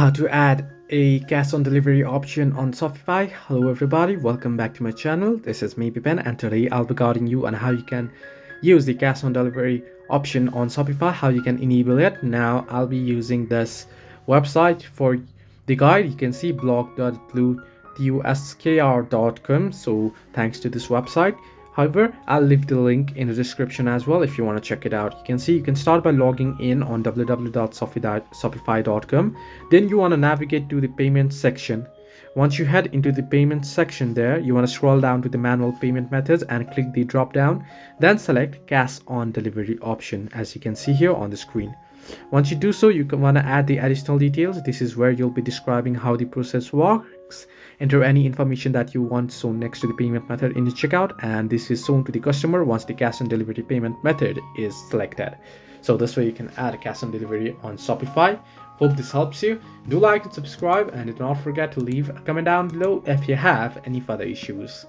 How to add a cash on delivery option on Shopify. Hello everybody, welcome back to my channel. This is me Ben, and today I'll be guiding you on how you can use the cash on delivery option on Shopify, how you can enable it. Now I'll be using this website for the guide. You can see blog.bluetuskr.com. So thanks to this website. However, I'll leave the link in the description as well if you want to check it out. You can see you can start by logging in on www.shopify.com. Then you want to navigate to the payment section. Once you head into the payment section there, you want to scroll down to the manual payment methods and click the drop down. Then select cash on delivery option as you can see here on the screen. Once you do so, you can want to add the additional details. This is where you'll be describing how the process works. Enter any information that you want shown next to the payment method in the checkout, and this is shown to the customer once the cash on delivery payment method is selected. So this way you can add a cash on delivery on Shopify. Hope this helps you. Do like and subscribe, and do not forget to leave a comment down below if you have any further issues.